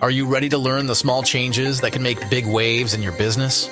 Are you ready to learn the small changes that can make big waves in your business?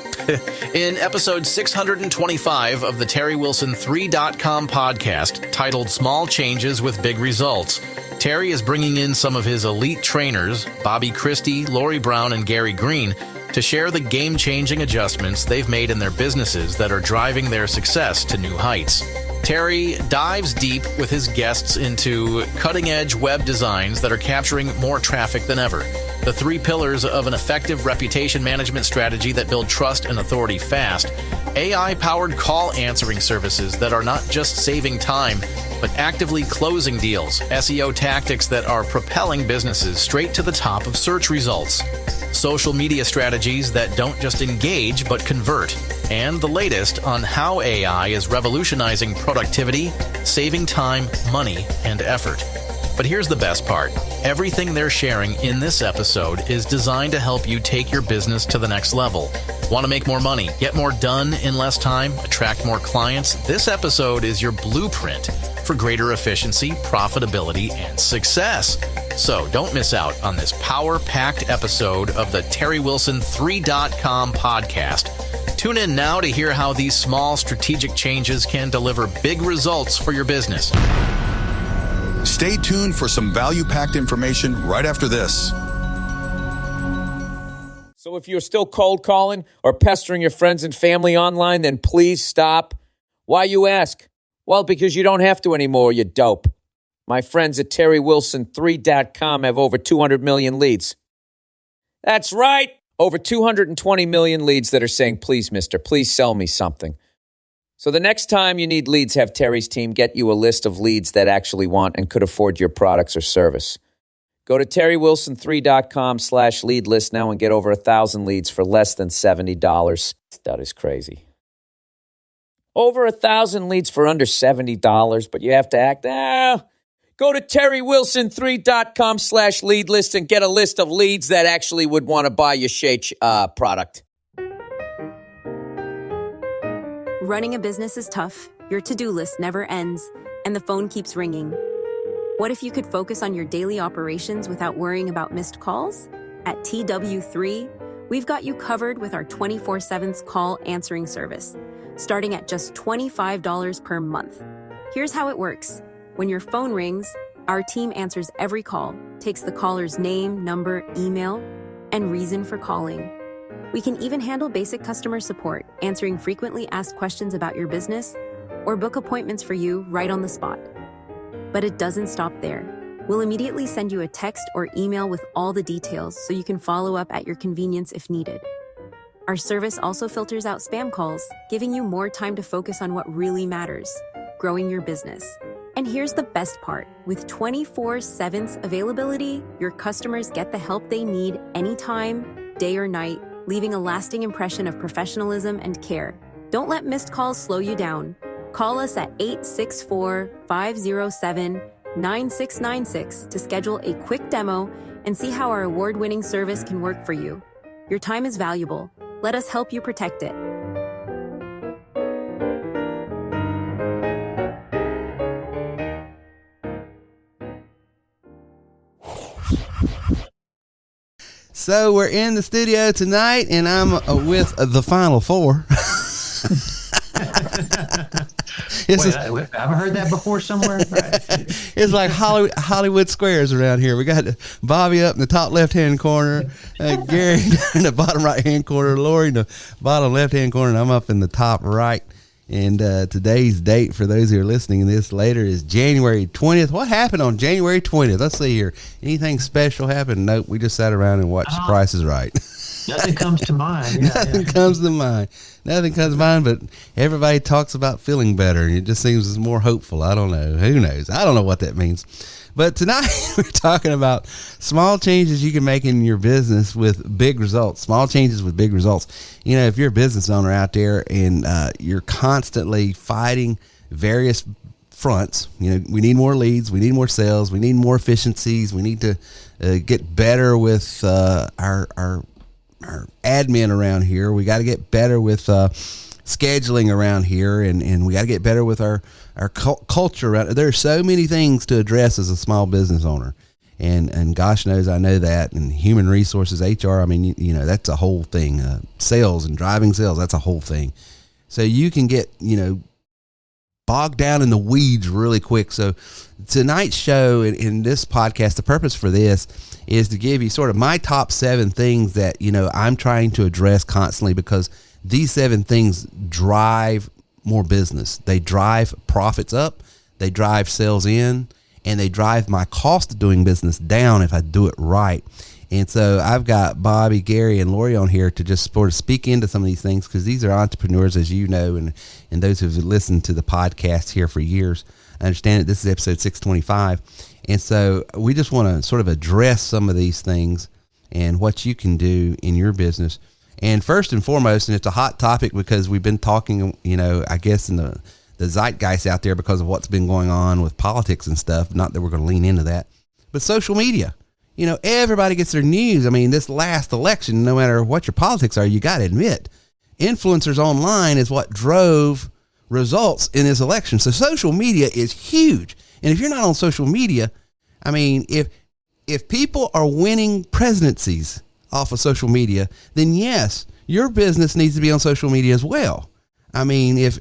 In episode 625 of the TerryWilson3.com podcast, titled Small Changes with Big Results, Terry is bringing in some of his elite trainers, Bobby Christy, Laurie Brown, and Gary Greene, to share the game-changing adjustments they've made in their businesses that are driving their success to new heights. Terry dives deep with his guests into cutting-edge web designs that are capturing more traffic than ever, the 3 pillars of an effective reputation management strategy that build trust and authority fast, AI-powered call answering services that are not just saving time, but actively closing deals, SEO tactics that are propelling businesses straight to the top of search results, social media strategies that don't just engage but convert, and the latest on how AI is revolutionizing productivity, saving time, money, and effort. But here's the best part. Everything they're sharing in this episode is designed to help you take your business to the next level. Want to make more money, get more done in less time, attract more clients? This episode is your blueprint for greater efficiency, profitability, and success. So don't miss out on this power-packed episode of the TerryWilson3.com podcast. Tune in now to hear how these small strategic changes can deliver big results for your business. Stay tuned for some value-packed information right after this. So if you're still cold calling or pestering your friends and family online, then please stop. Why, you ask? Well, because you don't have to anymore, you dope. My friends at TerryWilson3.com have over 200 million leads. That's right. Over 220 million leads that are saying, please, mister, please sell me something. So the next time you need leads, have Terry's team get you a list of leads that actually want and could afford your products or service. Go to TerryWilson3.com/lead list now and get over 1,000 leads for less than $70. That is crazy. Over 1,000 leads for under $70, but you have to act. Go to TerryWilson3.com/lead list and get a list of leads that actually would want to buy your shake product. Running a business is tough, your to-do list never ends, and the phone keeps ringing. What if you could focus on your daily operations without worrying about missed calls? At TW3, we've got you covered with our 24/7 call answering service, starting at just $25 per month. Here's how it works. When your phone rings, our team answers every call, takes the caller's name, number, email, and reason for calling. We can even handle basic customer support, answering frequently asked questions about your business, or book appointments for you right on the spot. But it doesn't stop there. We'll immediately send you a text or email with all the details so you can follow up at your convenience if needed. Our service also filters out spam calls, giving you more time to focus on what really matters, growing your business. And here's the best part. With 24/7 availability, your customers get the help they need anytime, day or night, leaving a lasting impression of professionalism and care. Don't let missed calls slow you down. Call us at 864-507-9696 to schedule a quick demo and see how our award-winning service can work for you. Your time is valuable. Let us help you protect it. So we're in the studio tonight, and I'm with the Final Four. Wait, I haven't heard that before somewhere. It's like Hollywood Squares around here. We got Bobby up in the top left-hand corner, Gary in the bottom right-hand corner, Laurie in the bottom left-hand corner, and I'm up in the top right. And today's date, for those who are listening to this later, is January 20th. What happened on January 20th? Let's see here. Anything special happened? Nope. We just sat around and watched The Price is Right. Nothing comes to mind. Nothing comes to mind. Nothing comes to mind, but everybody talks about feeling better, and it just seems more hopeful. I don't know. Who knows? I don't know what that means. But tonight we're talking about small changes you can make in your business with big results. Small changes with big results. You know, if you're a business owner out there and you're constantly fighting various fronts, you know, we need more leads, we need more sales, we need more efficiencies, we need to get better with our admin around here. We got to get better with scheduling around here, and we got to get better with our culture. There are so many things to address as a small business owner. And gosh knows I know that. And human resources, HR, I mean, you know, that's a whole thing. Sales and driving sales, that's a whole thing. So you can get, you know, bogged down in the weeds really quick. So tonight's show in this podcast, the purpose for this is to give you sort of my top 7 things that, you know, I'm trying to address constantly, because these 7 things drive more business. They drive profits up, they drive sales in, and they drive my cost of doing business down if I do it right. And so I've got Bobby, Gary, and Laurie on here to just sort of speak into some of these things, because these are entrepreneurs, as you know, and those who've listened to the podcast here for years. I understand that this is episode 625. And so we just want to sort of address some of these things and what you can do in your business. And first and foremost, and it's a hot topic because we've been talking, you know, I guess in the zeitgeist out there because of what's been going on with politics and stuff. Not that we're going to lean into that, but social media. You know, everybody gets their news. I mean, this last election, no matter what your politics are, you got to admit, influencers online is what drove results in this election. So social media is huge. And if you're not on social media, I mean, if people are winning presidencies off of social media, then yes, your business needs to be on social media as well. I mean, if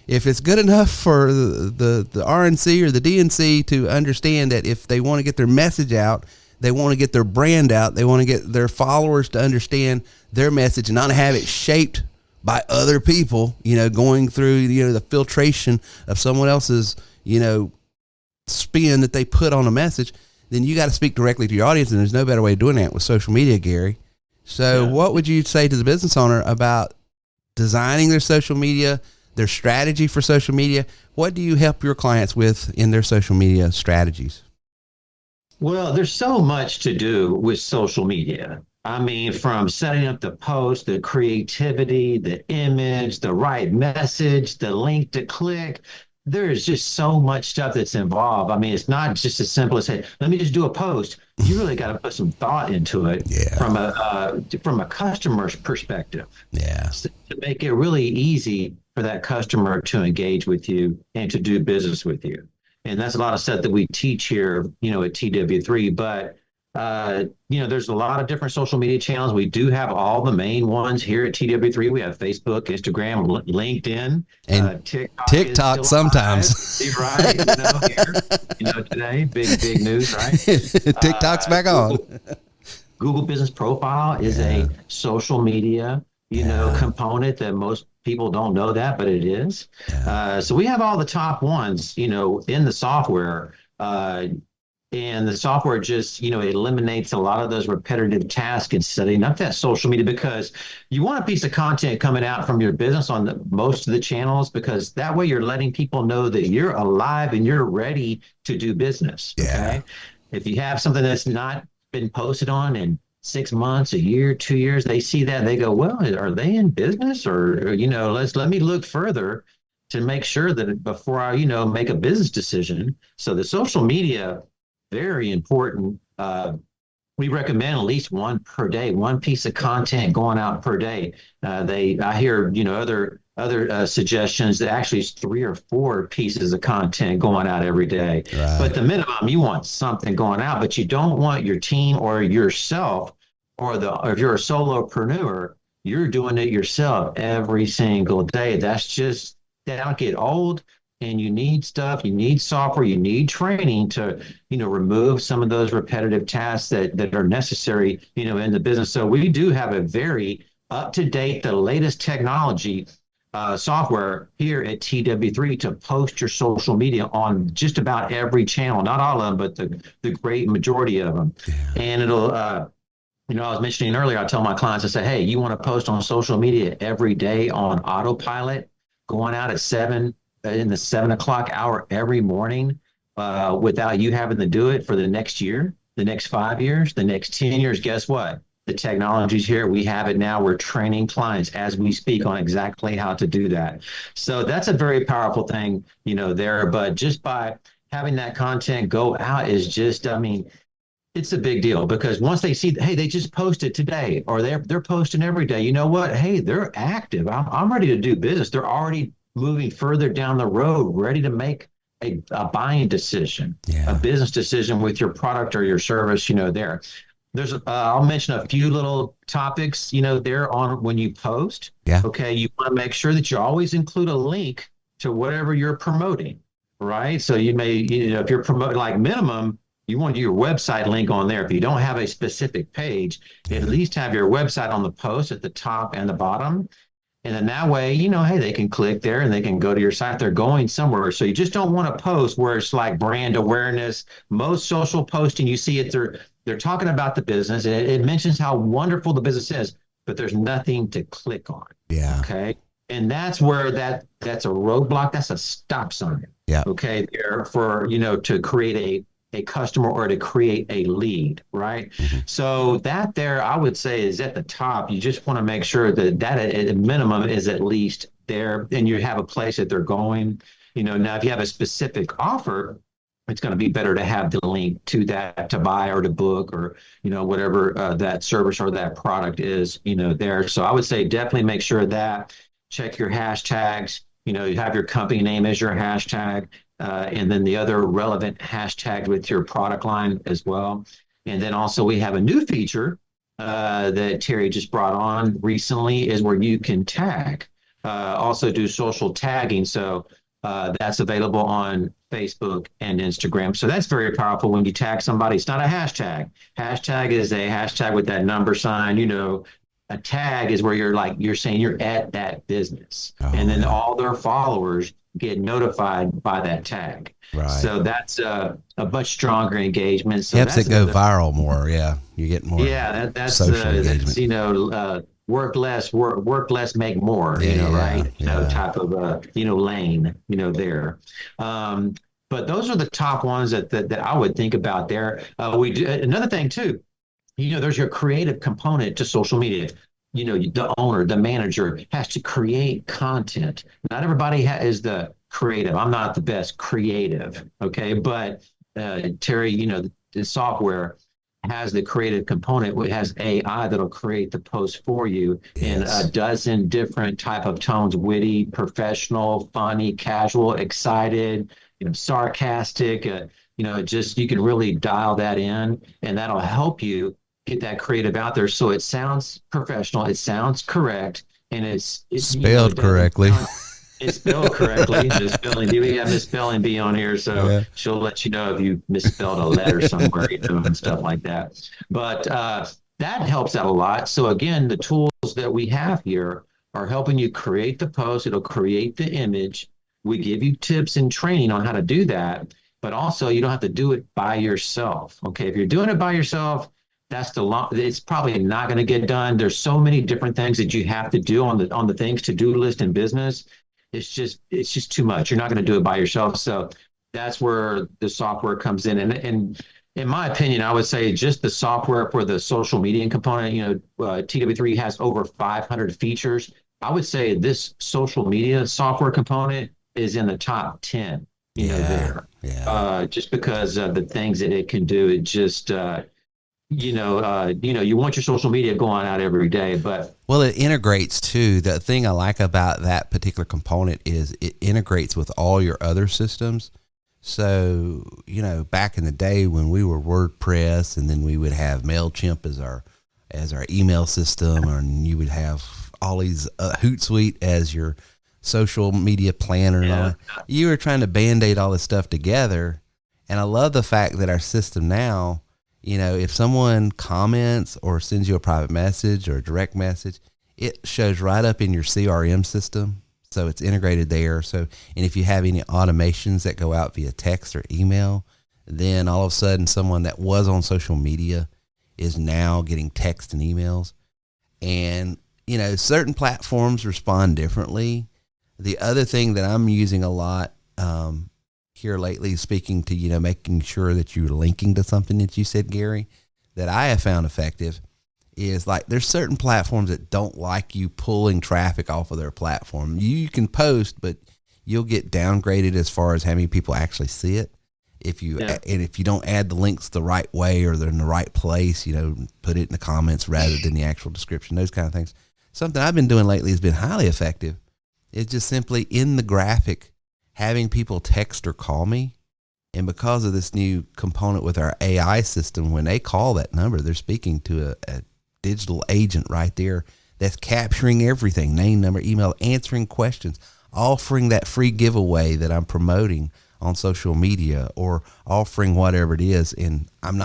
it's good enough for the RNC or the DNC to understand that if they want to get their message out, they want to get their brand out, they want to get their followers to understand their message and not have it shaped by other people, you know, going through, you know, the filtration of someone else's, you know, spin that they put on a message, then you got to speak directly to your audience. And there's no better way of doing that with social media, Gary. So what would you say to the business owner about designing their social media, their strategy for social media? What do you help your clients with in their social media strategies? Well, there's so much to do with social media. I mean, from setting up the post, the creativity, the image, the right message, the link to click. There's just so much stuff that's involved. I mean, it's not just as simple as saying, let me just do a post. You really got to put some thought into it from a customer's perspective. Yeah. So to make it really easy for that customer to engage with you and to do business with you. And that's a lot of stuff that we teach here, you know, at TW3. But, you know, there's a lot of different social media channels. We do have all the main ones here at TW3. We have Facebook, Instagram, LinkedIn, and TikTok sometimes. You're right. You know, here, you know, today, big news, right? TikTok's back on. Google Business Profile is a social media, you know, component that most people don't know that, but it is. So we have all the top ones, you know, in the software. And the software just, you know, eliminates a lot of those repetitive tasks in setting up that social media, because you want a piece of content coming out from your business on most of the channels, because that way you're letting people know that you're alive and you're ready to do business. Okay. If you have something that's not been posted on in 6 months, a year, 2 years, they see that, they go, well, are they in business? Or, you know, let me look further to make sure that before I, you know, make a business decision. So the social media, very important. We recommend at least one per day, one piece of content going out per day. I hear, you know, other suggestions that actually it's 3 or 4 pieces of content going out every day. Right. But the minimum, you want something going out, but you don't want your team or yourself, or if you're a solopreneur, you're doing it yourself every single day. That'll get old. And you need stuff, you need software, you need training to, you know, remove some of those repetitive tasks that are necessary, you know, in the business. So we do have a very up-to-date, the latest technology software here at TW3 to post your social media on just about every channel, not all of them, but the great majority of them. And it'll, you know, I was mentioning earlier, I tell my clients, I say, hey, you want to post on social media every day on autopilot, going out at in the 7 o'clock hour every morning, without you having to do it for the next year, the next 5 years, the next 10 years. Guess what? The technology's here. We have it now. We're training clients as we speak on exactly how to do that. So that's a very powerful thing, you know, there. But just by having that content go out is just, I mean, it's a big deal, because once they see, hey, they just posted today, or they're posting every day, you know what? Hey, they're active. I'm ready to do business. They're already moving further down the road, ready to make a buying decision, Yeah. a business decision with your product or your service, there. There's, I'll mention a few little topics, there on when you post. Yeah. Okay. You want to make sure that you always include a link to whatever you're promoting, right? So you may, if you're promoting like minimum, you want your website link on there. If you don't have a specific page, at least have your website on the post at the top and the bottom. And then that way, hey, they can click there and they can go to your site. They're going somewhere. So you just don't want to post where it's like brand awareness. Most social posting, you see it, they're talking about the business. And it mentions how wonderful the business is, but there's nothing to click on. Yeah. Okay. And that's where that's a roadblock. That's a stop sign. Yeah. Okay. There for, to create a customer or to create a lead, right? Mm-hmm. So that there, I would say, is at the top. You just want to make sure that at a minimum is at least there, and you have a place that they're going. Now if you have a specific offer, it's going to be better to have the link to that to buy or to book or whatever that service or that product is there. So I would say definitely make sure that check your hashtags. You have your company name as your hashtag. And then the other relevant hashtag with your product line as well. And then also we have a new feature that Terry just brought on recently is where you can tag, also do social tagging. So that's available on Facebook and Instagram. So that's very powerful when you tag somebody. It's not a hashtag. Hashtag is a hashtag with that number sign, A tag is where you're saying you're at that business. And then all their followers get notified by that tag. Right. So that's a much stronger engagement. So Helps that's it go viral more. Yeah. You get more. Yeah, that's social engagement. Work less, make more, right? Type of lane, there. But those are the top ones that I would think about there. We do another thing too. There's your creative component to social media. The owner, the manager has to create content. Not everybody is the creative. I'm not the best creative. Okay. But Terry, the software has the creative component. It has AI that'll create the post for you in a dozen different type of tones: witty, professional, funny, casual, excited, sarcastic, you can really dial that in, and that'll help you get that creative out there so it sounds professional, it sounds correct, and it's spelled correctly. It's spelled correctly. We have Miss Spelling Bee on here, so she'll let you know if you misspelled a letter somewhere, and stuff like that. But that helps out a lot. So again, the tools that we have here are helping you create the post. It'll create the image. We give you tips and training on how to do that, but also you don't have to do it by yourself. Okay, if you're doing it by yourself, it's probably not going to get done. There's so many different things that you have to do on the things to-do list in business. It's just too much. You're not going to do it by yourself. So that's where the software comes in. And in my opinion, I would say just the software for the social media component, TW3 has over 500 features. I would say this social media software component is in the top 10, there. Yeah. Just because of the things that it can do. It just, you want your social media going out every day, but it integrates too. The thing I like about that particular component is it integrates with all your other systems. So, back in the day when we were WordPress, and then we would have MailChimp as our email system, and you would have all these Hootsuite as your social media planner. And all. You were trying to band-aid all this stuff together. And I love the fact that our system now, if someone comments or sends you a private message or a direct message, it shows right up in your CRM system. So it's integrated there. So, and if you have any automations that go out via text or email, then all of a sudden someone that was on social media is now getting text and emails. And, certain platforms respond differently. The other thing that I'm using a lot, here lately, speaking to, making sure that you're linking to something that you said, Gary, that I have found effective is there's certain platforms that don't like you pulling traffic off of their platform. You can post, but you'll get downgraded as far as how many people actually see it. If you don't add the links the right way or they're in the right place, put it in the comments rather than the actual description, those kind of things. Something I've been doing lately has been highly effective. It's just simply in the graphic, having people text or call me. And because of this new component with our AI system, when they call that number, they're speaking to a digital agent right there that's capturing everything, name, number, email, answering questions, offering that free giveaway that I'm promoting on social media, or offering whatever it is. And and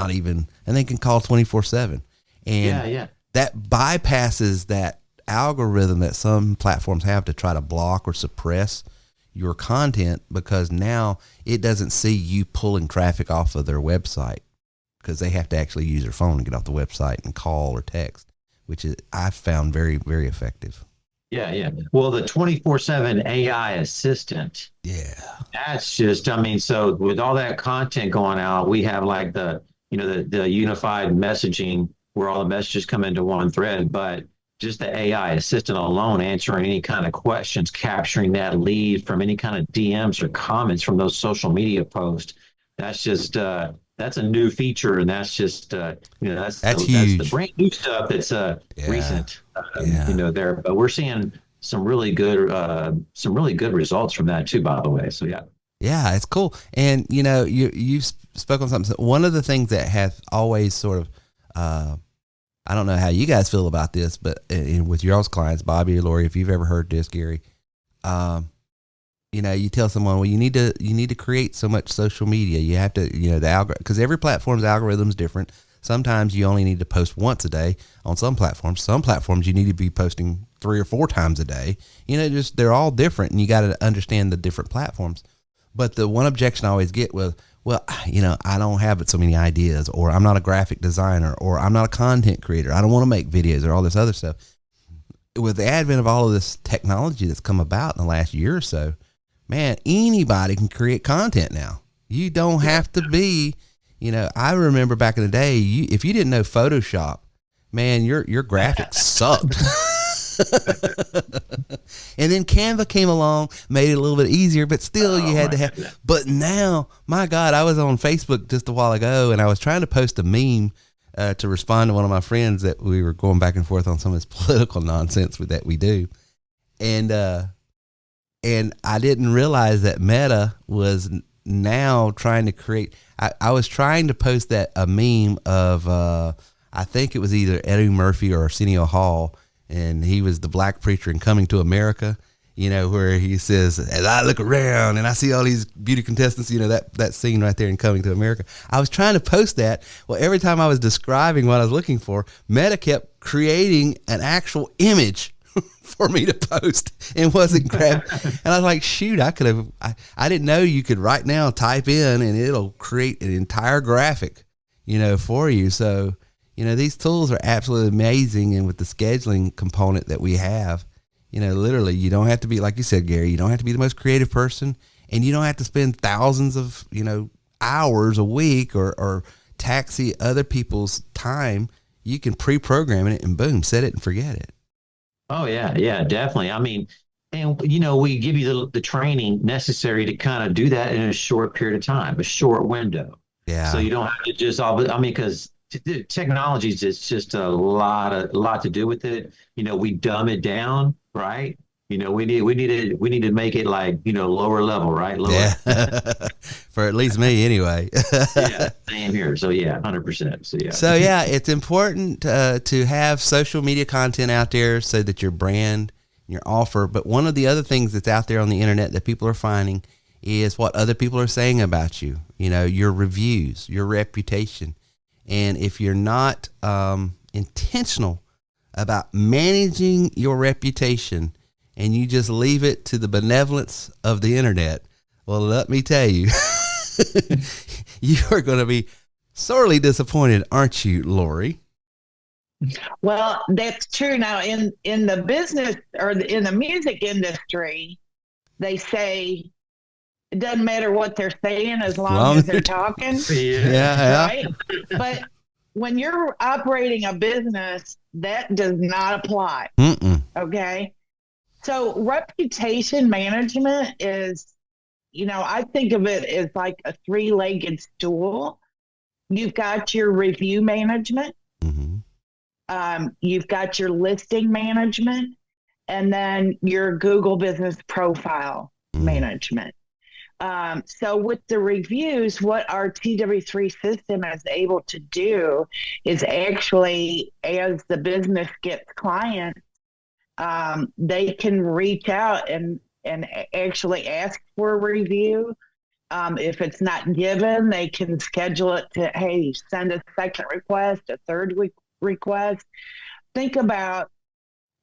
they can call 24/7. And that bypasses that algorithm that some platforms have to try to block or suppress your content, because now it doesn't see you pulling traffic off of their website, because they have to actually use their phone to get off the website and call or text, which is, I've found very, very effective. Yeah. Well, the 24/7 AI assistant. Yeah. That's just, I mean, so with all that content going out, we have like the unified messaging where all the messages come into one thread, but just the AI assistant alone answering any kind of questions, capturing that lead from any kind of DMs or comments from those social media posts. That's just, that's a new feature. And that's just, that's huge. That's the brand new stuff that's recent, there. But we're seeing some really good results from that too, by the way. So, yeah. Yeah, it's cool. And, you spoke on something. One of the things that has always sort of, I don't know how you guys feel about this, but with your all's clients, Bobby or Laurie, if you've ever heard this, Gary, you tell someone, well, you need to create so much social media. You have to, the algorithm, because every platform's algorithm is different. Sometimes you only need to post once a day on some platforms. Some platforms you need to be posting 3 or 4 times a day. They're all different, and you got to understand the different platforms. But the one objection I always get was, well, I don't have so many ideas, or I'm not a graphic designer, or I'm not a content creator. I don't want to make videos or all this other stuff. With the advent of all of this technology that's come about in the last year or so, man, anybody can create content now. You don't have to be, I remember back in the day, if you didn't know Photoshop, man, your graphics sucked. And then Canva came along, made it a little bit easier, but still you had to have. Goodness. But now, my God, I was on Facebook just a while ago, and I was trying to post a meme to respond to one of my friends that we were going back and forth on some of this political nonsense that we do. And I didn't realize that Meta was now trying to create, I was trying to post a meme of, I think it was either Eddie Murphy or Arsenio Hall, and he was the black preacher in Coming to America, where he says, as I look around and I see all these beauty contestants, that scene right there in Coming to America. I was trying to post that. Well, every time I was describing what I was looking for, Meta kept creating an actual image for me to post and wasn't grabbing. And I was like, shoot, I didn't know you could right now type in and it'll create an entire graphic, for you. So, these tools are absolutely amazing. And with the scheduling component that we have, literally you don't have to be, like you said, Gary, you don't have to be the most creative person, and you don't have to spend thousands of, hours a week or taxi other people's time. You can pre-program it and boom, set it and forget it. Oh yeah, definitely. I mean, and we give you the training necessary to kind of do that in a short period of time, a short window. Yeah. So you don't have to just because technology is just a lot to do with it. We dumb it down, right? We need to make it like, lower level, right? Lower. Yeah. For at least me anyway. Yeah, same here. So yeah, 100%. So yeah. So yeah, it's important to have social media content out there so that your brand, your offer. But one of the other things that's out there on the internet that people are finding is what other people are saying about you. Your reviews, your reputation. And if you're not intentional about managing your reputation, and you just leave it to the benevolence of the internet, well, let me tell you, you are going to be sorely disappointed, aren't you, Laurie? Well, that's true. Now, in the business or in the music industry, they say it doesn't matter what they're saying as long as they're talking. Yeah. Right? But when you're operating a business, that does not apply. Okay? So reputation management is, I think of it as like a 3-legged stool. You've got your review management. You've got your listing management, and then your Google business profile management. So with the reviews, what our TW3 system is able to do is actually, as the business gets clients, they can reach out and actually ask for a review. If it's not given, they can schedule it to, hey, send a second request, a third request. Think about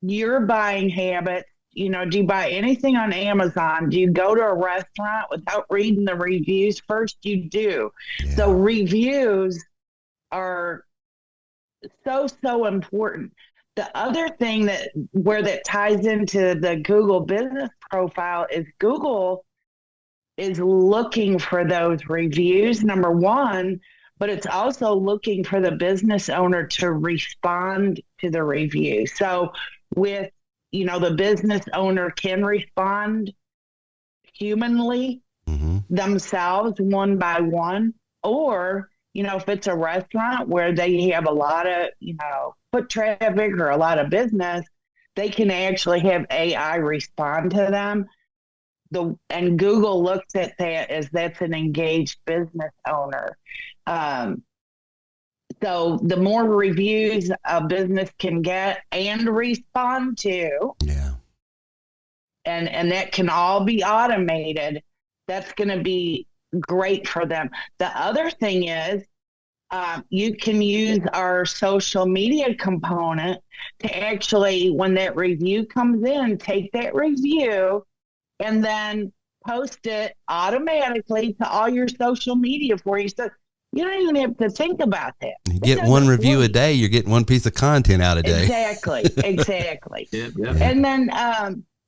your buying habits. You know, do you buy anything on Amazon? Do you go to a restaurant without reading the reviews? First, you do. Yeah. So reviews are so important. The other thing that ties into the Google business profile is Google is looking for those reviews, number one, but it's also looking for the business owner to respond to the review. So with, you know, the business owner can respond humanly themselves one by one, or, you know, if it's a restaurant where they have a lot of, you know, foot traffic or a lot of business, they can actually have AI respond to them. And Google looks at that as that's an engaged business owner. So the more reviews a business can get and respond to, and that can all be automated, that's going to be great for them. The other thing is, you can use our social media component to actually, when that review comes in, take that review and then post it automatically to all your social media for you. So you don't even have to think about that. You get one review a day, you're getting one piece of content out a day. Exactly. Yep. And then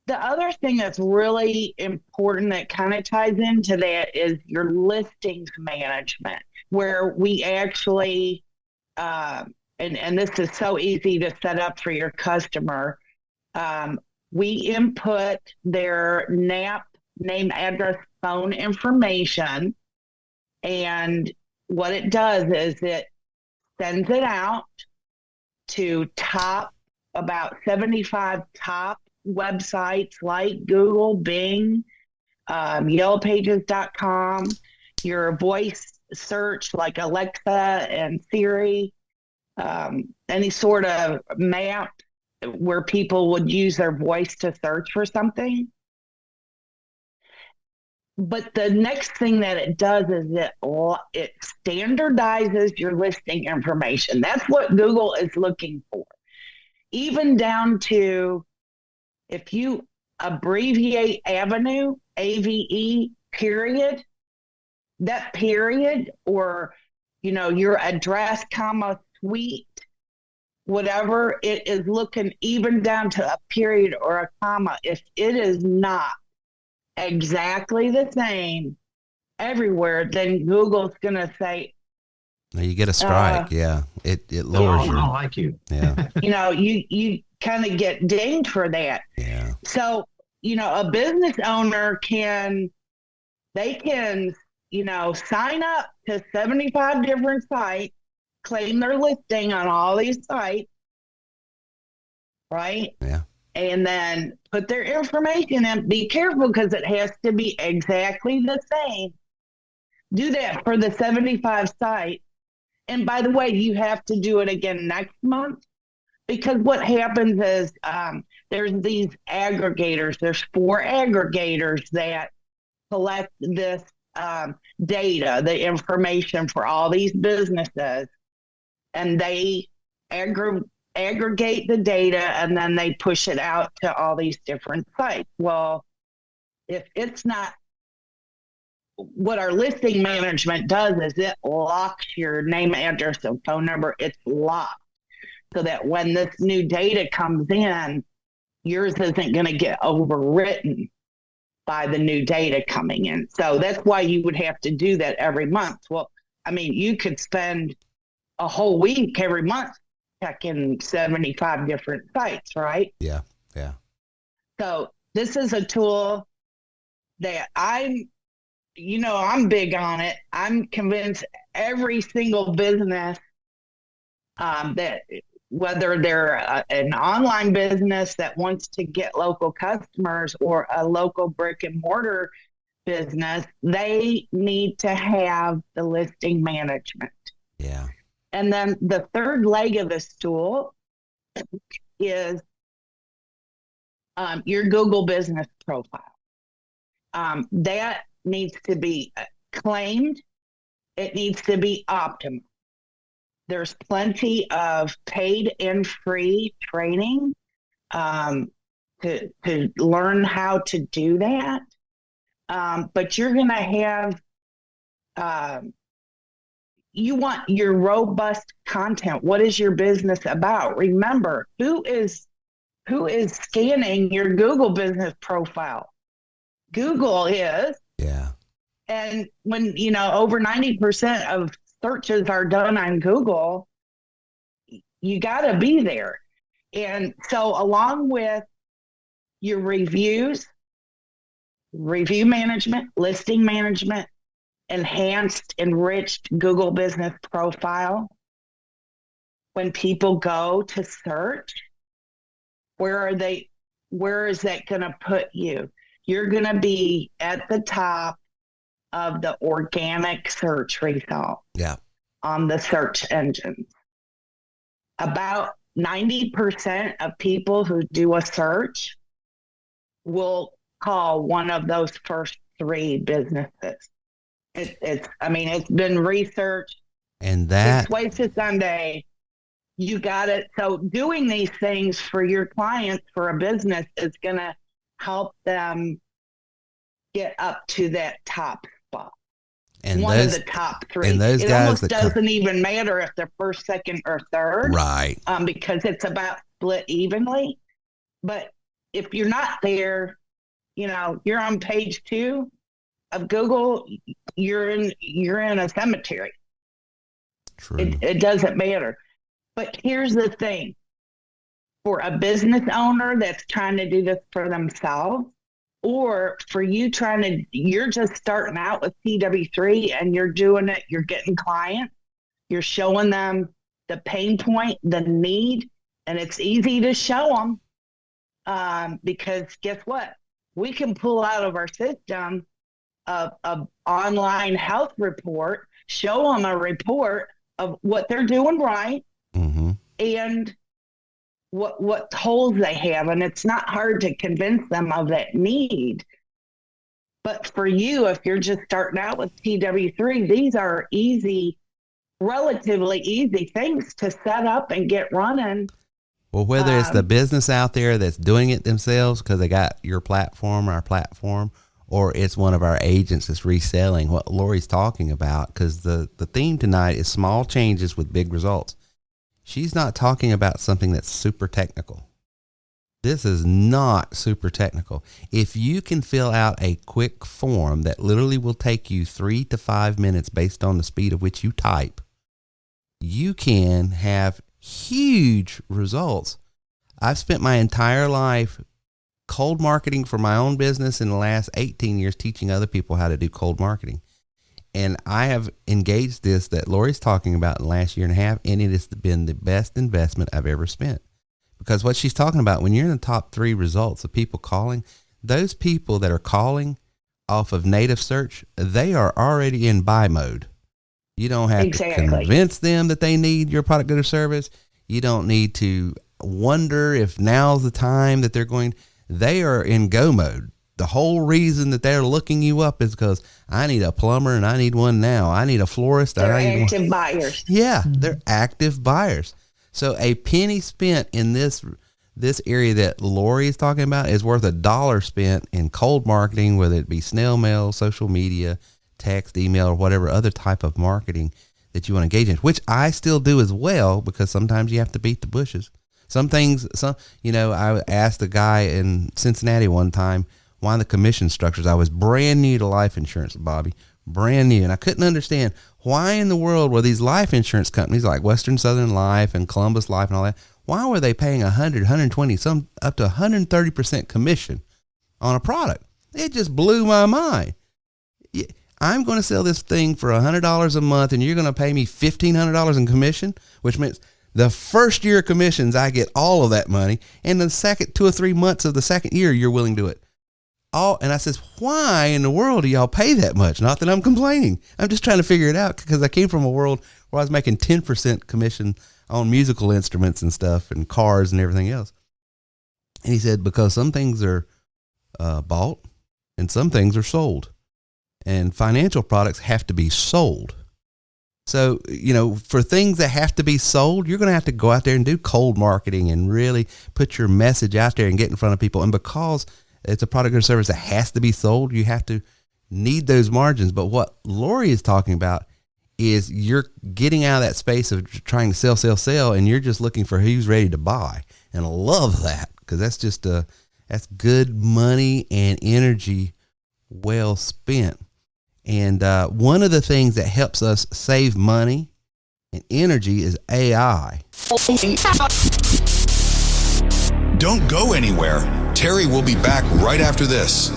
the other thing that's really important that kind of ties into that is your listings management, where we actually, and this is so easy to set up for your customer, we input their NAP, name, address, phone information, and what it does is it sends it out to about 75 top websites like Google, Bing, yellowpages.com, your voice search like Alexa and Siri, any sort of map where people would use their voice to search for something. But the next thing that it does is it standardizes your listing information. That's what Google is looking for. Even down to if you abbreviate avenue, AVE, period, that period, or, you know, your address, comma, suite, whatever, it is looking even down to a period or a comma. If it is not exactly the same everywhere, then Google's going to say, you get a strike. It lowers I don't like you. You know, you kind of get dinged for that. So, you know, a business owner can, you know, sign up to 75 different sites, claim their listing on all these sites, right? And then put their information in. Be careful because it has to be exactly the same. Do that for the 75 sites. And by the way, you have to do it again next month, because what happens is there's these aggregators. There's 4 aggregators that collect this data, the information for all these businesses, and they aggregate the data and then they push it out to all these different sites. Well, if it's not, what our listing management does is it locks your name, address, and phone number. It's locked so that when this new data comes in, yours isn't going to get overwritten by the new data coming in. So that's why you would have to do that every month. Well, I mean, you could spend a whole week every month checking 75 different sites, right? Yeah. So this is a tool that I'm big on it. I'm convinced every single business that whether they're an online business that wants to get local customers or a local brick and mortar business, they need to have the listing management. Yeah. And then the third leg of the stool is your Google business profile. That needs to be claimed. It needs to be optimal. There's plenty of paid and free training to learn how to do that. But you're going to have, you want your robust content. What is your business about? Remember, who is scanning your Google business profile? Google is. Yeah. And when, over 90% of searches are done on Google, you got to be there. And so along with your reviews, review management, listing management, enhanced, enriched Google business profile, when people go to search, where is that going to put you? You're going to be at the top of the organic search result. Yeah. On the search engines. About 90% of people who do a search will call one of those first three businesses. It's been researched. And that it's wasted Sunday. You got it. So doing these things for your clients for a business is going to help them get up to that top spot. and one those, of the top three. and those it guys almost that doesn't even matter if they're first, second, or third. right. Because it's about split evenly. But if you're not there, you're on page 2 of Google, you're in a cemetery. True. It doesn't matter. But here's the thing. For a business owner that's trying to do this for themselves, or for you you're just starting out with TW3 and you're doing it, you're getting clients, you're showing them the pain point, the need, and it's easy to show them because guess what? We can pull out of our system a online health report, show them a report of what they're doing right, mm-hmm. and what holes they have. And it's not hard to convince them of that need. But for you, if you're just starting out with TW3, these are relatively easy things to set up and get running. Well, whether it's the business out there that's doing it themselves because they got your platform, our platform, or it's one of our agents that's reselling what Laurie's talking about, because the theme tonight is small changes with big results. She's not talking about something that's super technical. This is not super technical. If you can fill out a quick form that literally will take you 3 to 5 minutes based on the speed of which you type, you can have huge results. I've spent my entire life cold marketing for my own business in the last 18 years, teaching other people how to do cold marketing. And I have engaged this that Laurie's talking about in the last year and a half, and it has been the best investment I've ever spent. Because what she's talking about, when you're in the top 3 results of people calling, those people that are calling off of native search, they are already in buy mode. You don't have to convince them that they need your product, good, or service. You don't need to wonder if now's the time that they are in go mode. The whole reason that they're looking you up is because I need a plumber and I need one now. I need a florist. They're active buyers. Yeah, they're active buyers. So a penny spent in this area that Laurie is talking about is worth $1 spent in cold marketing, whether it be snail mail, social media, text, email, or whatever other type of marketing that you want to engage in, which I still do as well, because sometimes you have to beat the bushes. I asked a guy in Cincinnati one time, one of the commission structures. I was brand new to life insurance, Bobby, brand new. And I couldn't understand why in the world were these life insurance companies like Western Southern Life and Columbus Life and all that, why were they paying 100, 120, some up to 130% commission on a product? It just blew my mind. I'm going to sell this thing for $100 a month and you're going to pay me $1,500 in commission, which means the first year of commissions, I get all of that money. And the second 2 or 3 months of the second year, you're willing to do it. And I says, why in the world do y'all pay that much? Not that I'm complaining. I'm just trying to figure it out, because I came from a world where I was making 10% commission on musical instruments and stuff and cars and everything else. And he said, because some things are bought and some things are sold, and financial products have to be sold. So, for things that have to be sold, you're going to have to go out there and do cold marketing and really put your message out there and get in front of people. And because it's a product or service that has to be sold, you have to need those margins. But what Laurie is talking about is you're getting out of that space of trying to sell, and you're just looking for who's ready to buy. And I love that, because that's just that's good money and energy well spent. And one of the things that helps us save money and energy is AI. Don't go anywhere. Terry will be back right after this.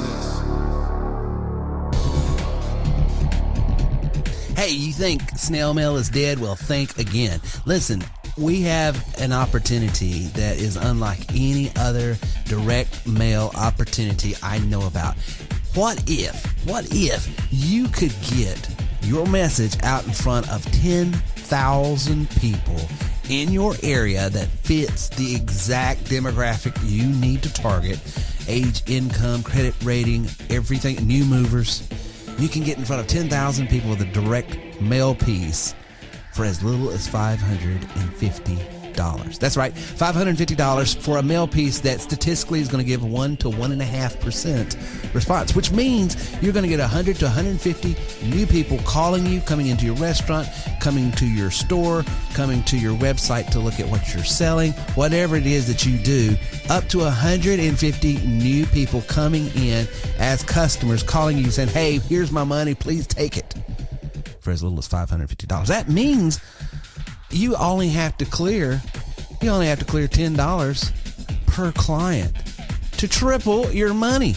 Hey, you think snail mail is dead? Well, think again. Listen, we have an opportunity that is unlike any other direct mail opportunity I know about. What if you could get your message out in front of 10,000 people in your area that fits the exact demographic you need to target? Age, income, credit rating, everything, new movers. You can get in front of 10,000 people with a direct mail piece for as little as $550. That's right, $550 for a mail piece that statistically is going to give 1 to 1.5% response, which means you're going to get 100 to 150 new people calling you, coming into your restaurant, coming to your store, coming to your website to look at what you're selling, whatever it is that you do. Up to 150 new people coming in as customers, calling you saying, hey, here's my money, please take it, for as little as $550. That means you only have to clear $10 per client to triple your money.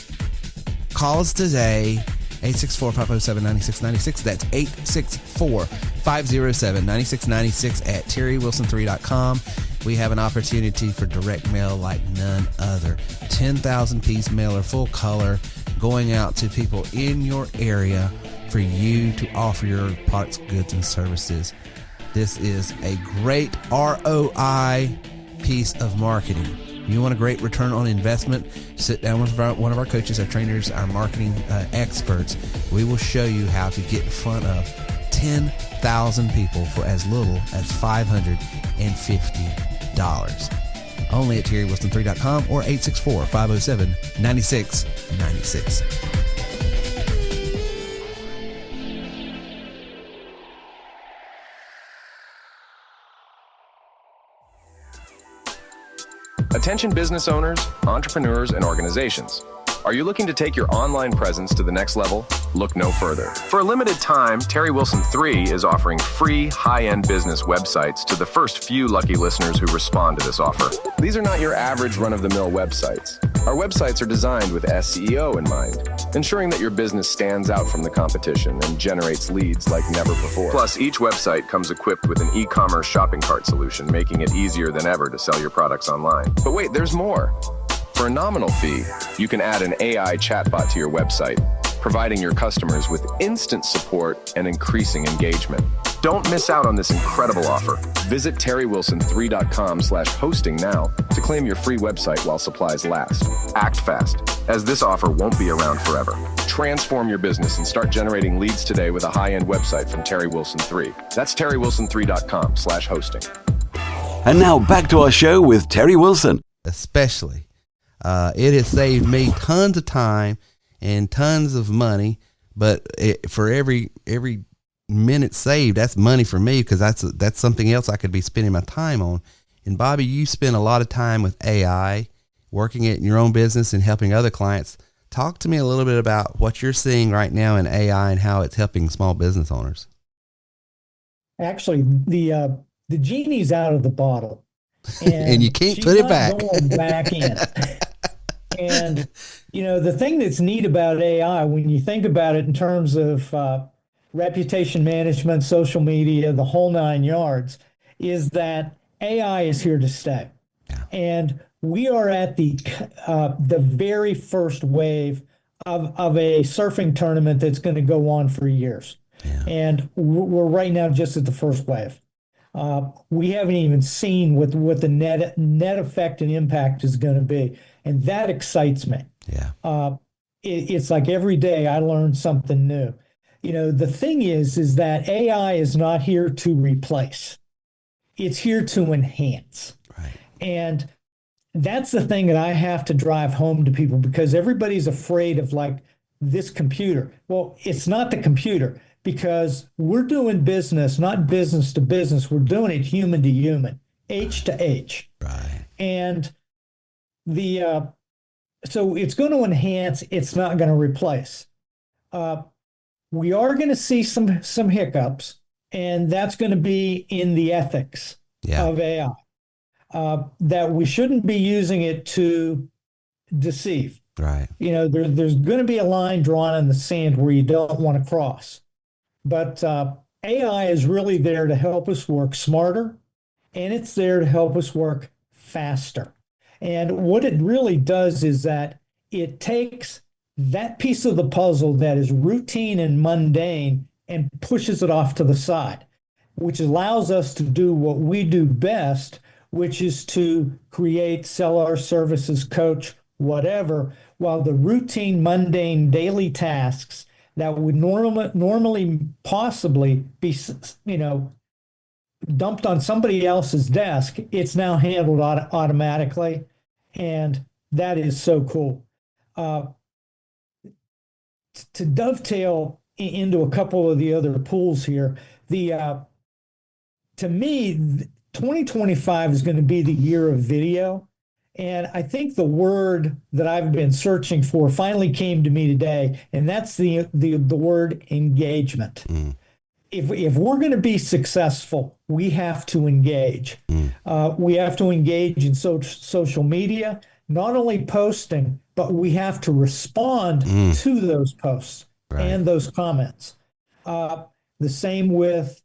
Call us today, 864-507-9696. That's 864-507-9696 at terrywilson3.com. We have an opportunity for direct mail like none other. 10,000 piece mailer, full color, going out to people in your area for you to offer your products, goods, and services. This is a great ROI piece of marketing. You want a great return on investment? Sit down with one of our coaches, our trainers, our marketing experts. We will show you how to get in front of 10,000 people for as little as $550. Only at terrywilson3.com or 864-507-9696. Attention business owners, entrepreneurs, and organizations. Are you looking to take your online presence to the next level? Look no further. For a limited time, Terry Wilson 3 is offering free high-end business websites to the first few lucky listeners who respond to this offer. These are not your average run-of-the-mill websites. Our websites are designed with SEO in mind, ensuring that your business stands out from the competition and generates leads like never before. Plus, each website comes equipped with an e-commerce shopping cart solution, making it easier than ever to sell your products online. But wait, there's more. For a nominal fee, you can add an AI chatbot to your website, providing your customers with instant support and increasing engagement. Don't miss out on this incredible offer. Visit terrywilson3.com/hosting now to claim your free website while supplies last. Act fast, as this offer won't be around forever. Transform your business and start generating leads today with a high-end website from Terry Wilson 3. That's terrywilson3.com/hosting. And now back to our show with Terry Wilson. Especially. It has saved me tons of time and tons of money, but for every minute saved, that's money for me, because that's something else I could be spending my time on. And Bobby, you spend a lot of time with AI, working it in your own business and helping other clients. Talk to me a little bit about what you're seeing right now in AI and how it's helping small business owners. Actually, the genie's out of the bottle, and you can't put it back. Going back in. And, the thing that's neat about AI, when you think about it in terms of reputation management, social media, the whole 9 yards, is that AI is here to stay. Yeah. And we are at the very first wave of a surfing tournament that's going to go on for years. Yeah. And we're right now just at the first wave. We haven't even seen what the net effect and impact is going to be. And that excites me. Yeah. It's like every day I learn something new. The thing is that AI is not here to replace. It's here to enhance. Right. And that's the thing that I have to drive home to people, because everybody's afraid of like this computer. Well, it's not the computer, because we're doing business, not business to business. We're doing it human to human, H to H. Right. And so it's going to enhance, it's not going to replace. We are going to see some hiccups, and that's going to be in the ethics of AI. That we shouldn't be using it to deceive. Right. There's going to be a line drawn in the sand where you don't want to cross. But AI is really there to help us work smarter, and it's there to help us work faster. And what it really does is that it takes that piece of the puzzle that is routine and mundane and pushes it off to the side, which allows us to do what we do best, which is to create, sell our services, coach, whatever, while the routine, mundane, daily tasks that would normally possibly be, dumped on somebody else's desk, it's now handled automatically. And that is so cool. To dovetail into a couple of the other pools here, to me, 2025 is going to be the year of video. And I think the word that I've been searching for finally came to me today, and that's the word engagement. Mm. If we're going to be successful, we have to engage. We have to engage in social media, not only posting, but we have to respond to those posts and those comments. The same with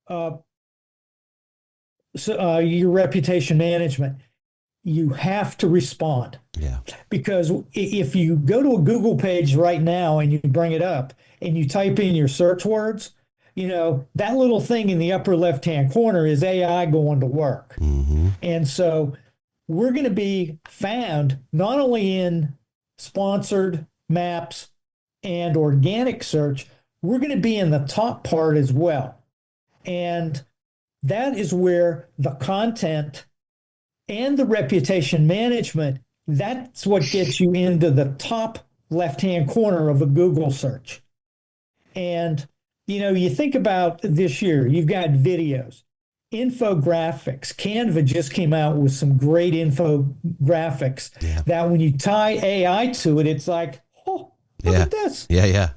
your reputation management. You have to respond. Yeah. Because if you go to a Google page right now and you bring it up and you type in your search words, that little thing in the upper left-hand corner is AI going to work. Mm-hmm. And so we're going to be found not only in sponsored maps and organic search, we're going to be in the top part as well. And that is where the content and the reputation management, that's what gets you into the top left-hand corner of a Google search. And, you think about this year, you've got videos, infographics. Canva just came out with some great infographics that when you tie AI to it, it's like, oh, look at this. Yeah.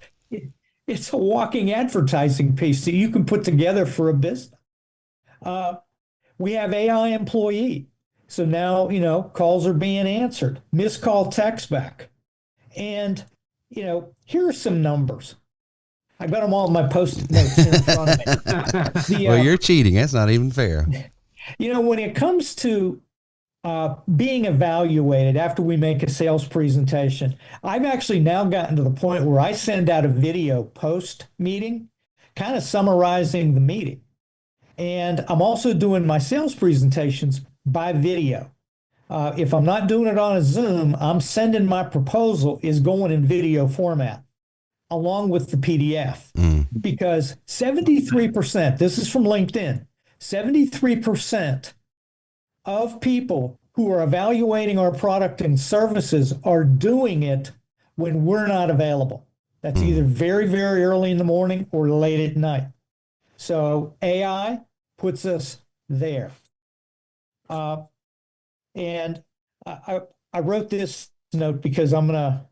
It's a walking advertising piece that you can put together for a business. We have AI employee. So now, calls are being answered, missed call text back. And, here are some numbers. I got them all in my post-it notes here in front of me. Well, you're cheating. That's not even fair. When it comes to being evaluated after we make a sales presentation, I've actually now gotten to the point where I send out a video post-meeting, kind of summarizing the meeting. And I'm also doing my sales presentations by video. If I'm not doing it on a Zoom, I'm sending my proposal is going in video format along with the PDF. Because 73%, this is from LinkedIn, 73% of people who are evaluating our product and services are doing it when we're not available. That's either very, very early in the morning or late at night. So AI puts us there. And I wrote this note because I'm going to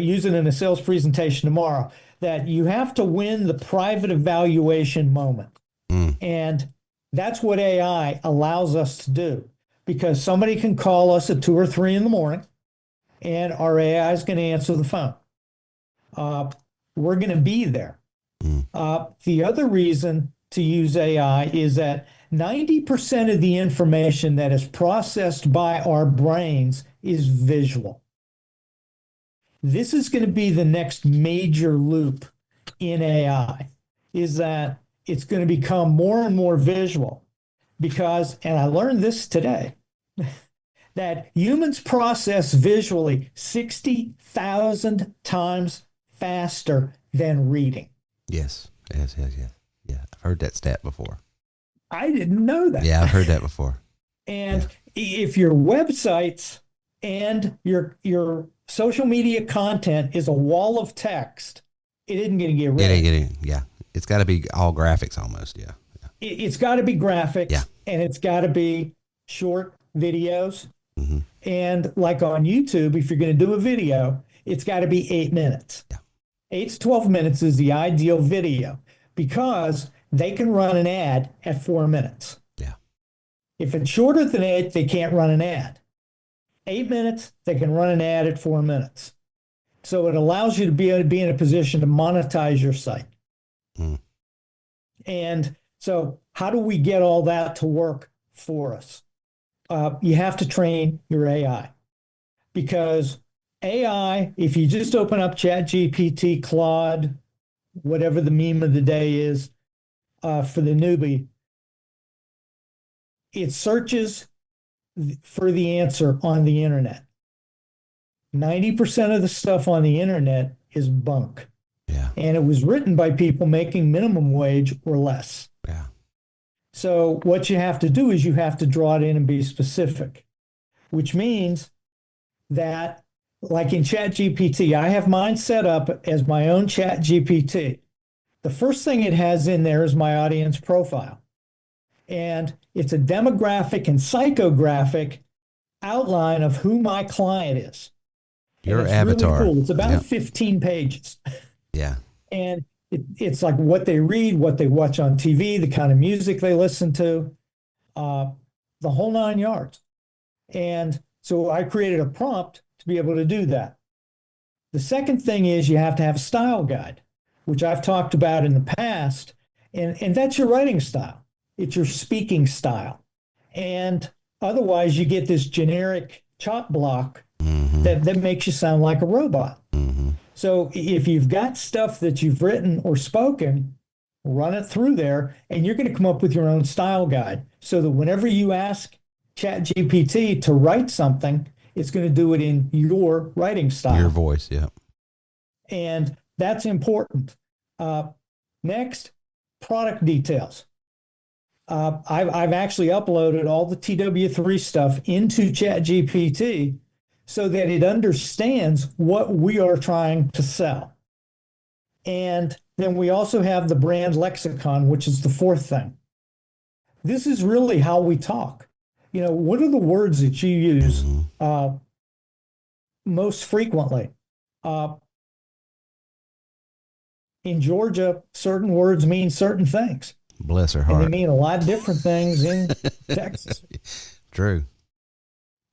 use it in a sales presentation tomorrow, that you have to win the private evaluation moment. And that's what AI allows us to do, because somebody can call us at 2 or 3 in the morning and our AI is going to answer the phone. We're going to be there. The other reason to use AI is that 90% of the information that is processed by our brains is visual. this is going to be the next major loop in AI, is that it's going to become more and more visual because, and I learned this today, that humans process visually 60,000 times faster than reading. Yes. Yeah, I've heard that stat before. I didn't know that. Yeah, I've heard that before. And if your websites and your social media content is a wall of text, it isn't going to get read. It's got to be all graphics almost. Yeah. It's got to be graphics, and it's got to be short videos. Mm-hmm. And like on YouTube, if you're going to do a video, it's got to be 8 minutes. Yeah. 8 to 12 minutes is the ideal video because they can run an ad at 4 minutes. Yeah. If it's shorter than 8, they can't run an ad. 8 minutes, they can run an ad at 4 minutes. So it allows you to be in a position to monetize your site. Mm. And so how do we get all that to work for us? You have to train your AI, because AI, if you just open up ChatGPT, Claude, whatever the meme of the day is for the newbie, it searches for the answer on the internet. 90% of the stuff on the internet is bunk. Yeah. And it was written by people making minimum wage or less. Yeah. So what you have to do is you have to draw it in and be specific, which means that, like in ChatGPT, I have mine set up as my own ChatGPT. The first thing it has in there is my audience profile. And it's a demographic and psychographic outline of who my client is. Your avatar. Really cool. It's about 15 pages. Yeah. And it's like what they read, what they watch on TV, the kind of music they listen to, the whole 9 yards. And so I created a prompt to be able to do that. The second thing is you have to have a style guide, which I've talked about in the past. And that's your writing style. It's your speaking style. And otherwise you get this generic chop block that makes you sound like a robot. Mm-hmm. So if you've got stuff that you've written or spoken, run it through there, and you're going to come up with your own style guide so that whenever you ask ChatGPT to write something, it's going to do it in your writing style. Your voice, yeah. And that's important. Next, product details. I've actually uploaded all the TW3 stuff into ChatGPT so that it understands what we are trying to sell. And then we also have the brand lexicon, which is the fourth thing. This is really how we talk. You know, what are the words that you use most frequently? In Georgia, certain words mean certain things. Bless her heart. And they mean a lot of different things in Texas. True.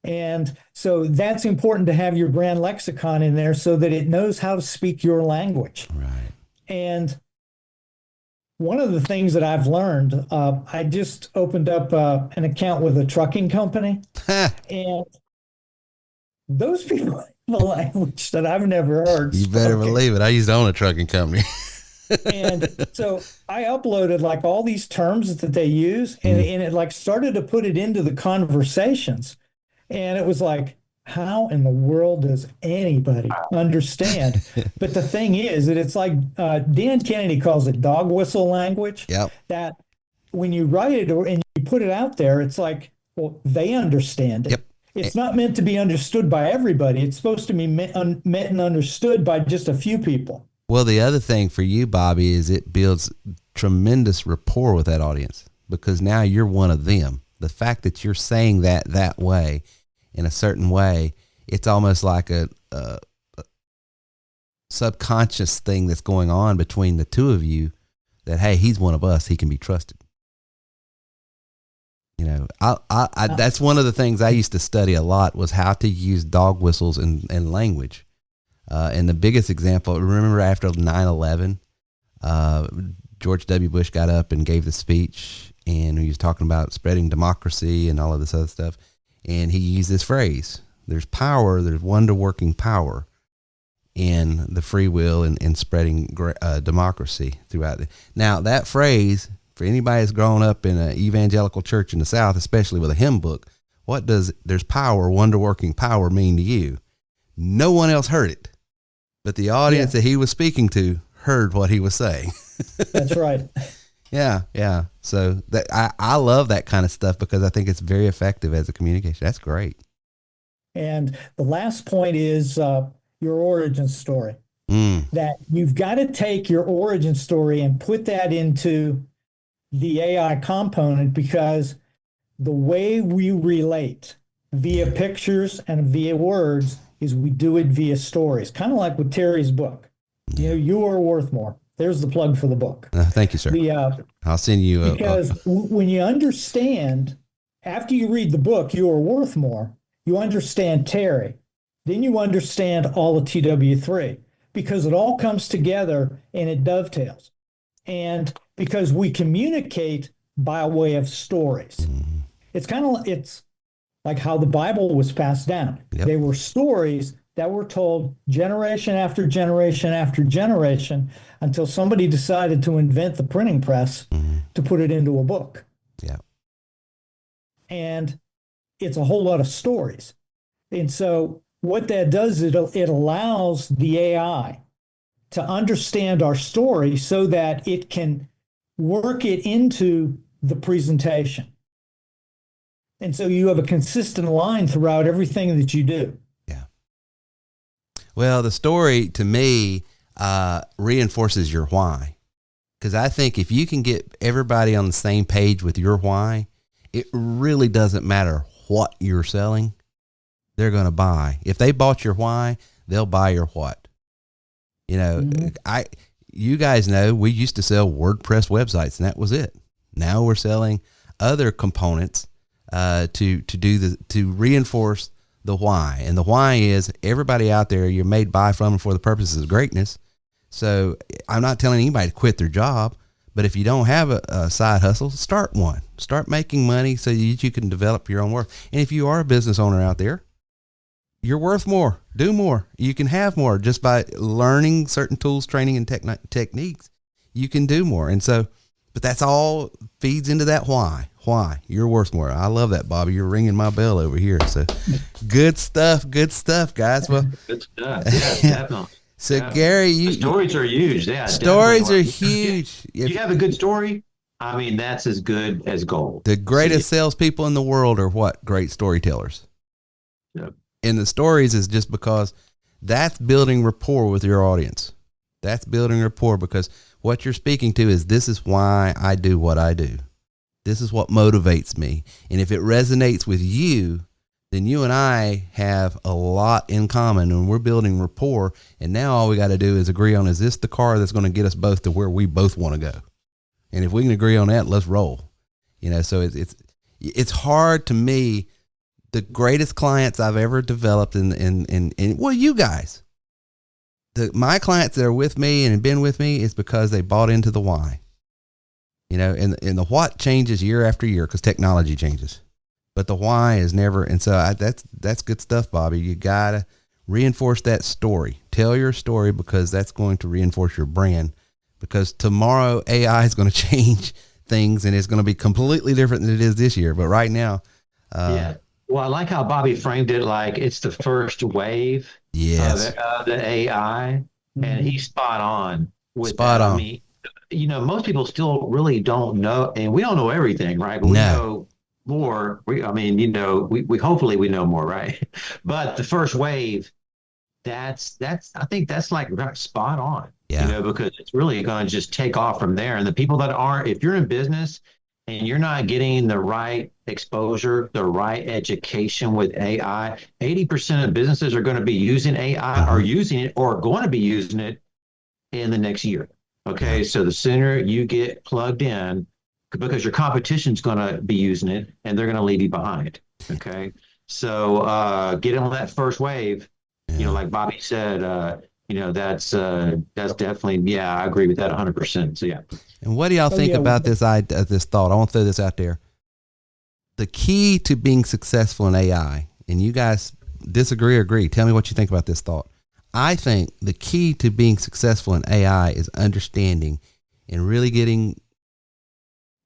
And so that's important to have your brand lexicon in there so that it knows how to speak your language. Right. And one of the things that I've learned, I just opened up an account with a trucking company. And those people have a language that I've never heard. You better believe it. I used to own a trucking company. And so I uploaded like all these terms that they use, and it like started to put it into the conversations. And it was like, how in the world does anybody understand? But the thing is that it's like Dan Kennedy calls it dog whistle language. Yep. That when you write it and you put it out there, it's like, well, they understand it. Yep. It's not meant to be understood by everybody. It's supposed to be met and understood by just a few people. Well, the other thing for you, Bobby, is it builds tremendous rapport with that audience because now you're one of them. The fact that you're saying that way, in a certain way, it's almost like a subconscious thing that's going on between the two of you that, hey, he's one of us. He can be trusted. You know, I that's one of the things I used to study a lot was how to use dog whistles and language. And the biggest example, remember after 9/11, George W. Bush got up and gave the speech, and he was talking about spreading democracy and all of this other stuff. And he used this phrase, there's power, there's wonder-working power. in the free will and spreading democracy throughout. Now, that phrase, for anybody that's grown up in an evangelical church in the South, especially with a hymn book, what does "there's power, wonder-working power" mean to you? No one else heard it, but the audience that he was speaking to heard what he was saying. That's right. Yeah. So that I love that kind of stuff because I think it's very effective as a communication. That's great. And the last point is your origin story. That you've got to take your origin story and put that into the AI component, because the way we relate via pictures and via words is we do it via stories, kind of like with Terry's book. You know, You Are Worth More. There's the plug for the book. Thank you, sir. I'll send you because when you understand, after you read the book, You Are Worth More, you understand Terry. Then you understand all of TW3, because it all comes together and it dovetails. And because we communicate by way of stories. It's like how the Bible was passed down. Yep. They were stories that were told generation after generation after generation until somebody decided to invent the printing press to put it into a book. Yeah. And it's a whole lot of stories. And so what that does is it allows the AI to understand our story so that it can work it into the presentation. And so you have a consistent line throughout everything that you do. Yeah. Well, the story to me reinforces your why. Because I think if you can get everybody on the same page with your why, it really doesn't matter what you're selling. They're going to buy. If they bought your why, they'll buy your what. You know, you guys know we used to sell WordPress websites and that was it. Now we're selling other components to reinforce the why. And the why is everybody out there, you're made by, from, and for the purposes of greatness. So I'm not telling anybody to quit their job, but if you don't have a side hustle, start one. Start making money so that you can develop your own worth. And if you are a business owner out there, you're worth more. Do more. You can have more just by learning certain tools, training, and techniques. You can do more. And so, but that's all feeds into that why. Why? You're worth more. I love that, Bobby. You're ringing my bell over here. So good stuff, guys. Well, good stuff. Yeah, definitely. So Gary, the stories are huge. Yeah, stories are huge. If you have a good story, I mean, that's as good as gold. The greatest salespeople in the world are what? Great storytellers. Yep. And the stories is just because that's building rapport with your audience. That's building rapport because what you're speaking to is, this is why I do what I do. This is what motivates me. And if it resonates with you, then you and I have a lot in common and we're building rapport. And now all we got to do is agree on, is this the car that's going to get us both to where we both want to go? And if we can agree on that, let's roll. You know, so it's hard to me. The greatest clients I've ever developed well, you guys, my clients that are with me and have been with me is because they bought into the why. You know, and the what changes year after year because technology changes, but the why is never. And so that's good stuff, Bobby. You gotta reinforce that story. Tell your story because that's going to reinforce your brand. Because tomorrow AI is going to change things and it's going to be completely different than it is this year. But right now, yeah. Well, I like how Bobby framed it like it's the first wave of the AI, and he's spot on with that. I mean, you know, most people still really don't know, and we don't know everything, right? But we know more. We hopefully we know more, right? But the first wave, that's I think that's like spot on. Yeah. You know, because it's really going to just take off from there. And the people that aren't, if you're in business and you're not getting the right exposure, the right education with AI, 80% of businesses are going to be using AI or using it or going to be using it in the next year. Okay. So the sooner you get plugged in, because your competition's going to be using it and they're going to leave you behind. Okay. So get on that first wave, you know, like Bobby said, you know, that's definitely, I agree with that 100%. So, yeah. And what do y'all think about this thought? I want to throw this out there. The key to being successful in AI, and you guys disagree or agree, tell me what you think about this thought. I think the key to being successful in AI is understanding and really getting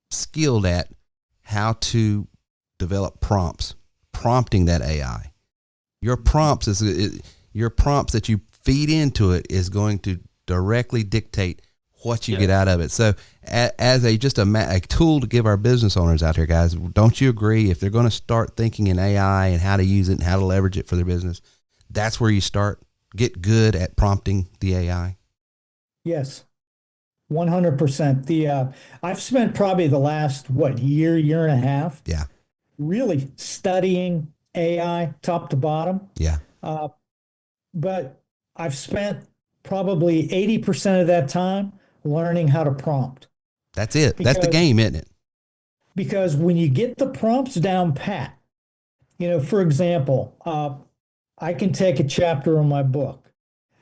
skilled at how to develop prompting that AI. Your prompts that you feed into it is going to directly dictate what you get out of it. So as a tool to give our business owners out here, guys, don't you agree? If they're going to start thinking in AI and how to use it and how to leverage it for their business, that's where you start. Get good at prompting the AI. Yes, 100%. I've spent probably the last, year and a half, really studying AI top to bottom. Yeah. But I've spent probably 80% of that time learning how to prompt. That's it. That's the game, isn't it? Because when you get the prompts down pat, for example, I can take a chapter in my book,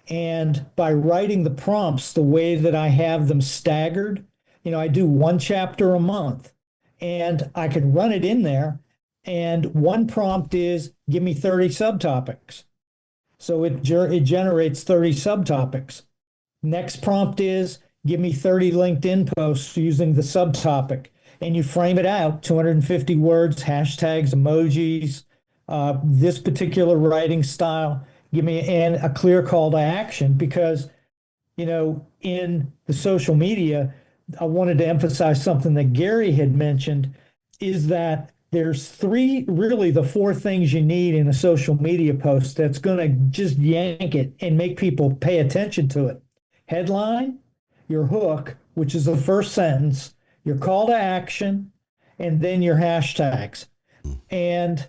and by writing the prompts the way that I have them staggered, I do one chapter a month, and I can run it in there. And one prompt is, give me 30 subtopics. So it generates 30 subtopics. Next prompt is, give me 30 LinkedIn posts using the subtopic. And you frame it out, 250 words, hashtags, emojis, this particular writing style, give me a clear call to action, because, in the social media, I wanted to emphasize something that Gary had mentioned, is that there's the four things you need in a social media post that's going to just yank it and make people pay attention to it. Headline, your hook, which is the first sentence, your call to action, and then your hashtags. And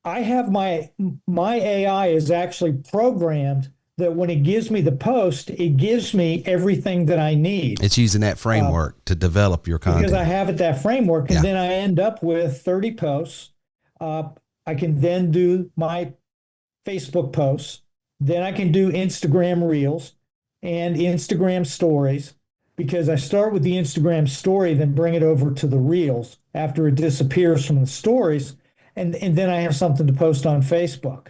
I have my AI is actually programmed that when it gives me the post, it gives me everything that I need. It's using that framework to develop your content. Because I have that framework, and then I end up with 30 posts. I can then do my Facebook posts. Then I can do Instagram Reels and Instagram Stories, because I start with the Instagram story, then bring it over to the Reels after it disappears from the stories. And then I have something to post on Facebook.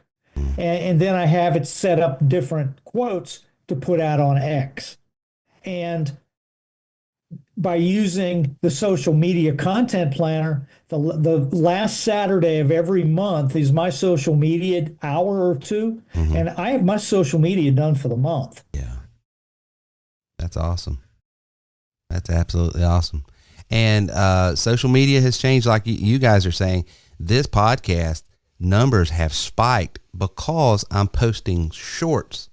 And then I have it set up different quotes to put out on X. And by using the social media content planner, the last Saturday of every month is my social media hour or two. And I have my social media done for the month. Yeah. That's awesome. That's absolutely awesome. And social media has changed, like you guys are saying. This podcast numbers have spiked because I'm posting shorts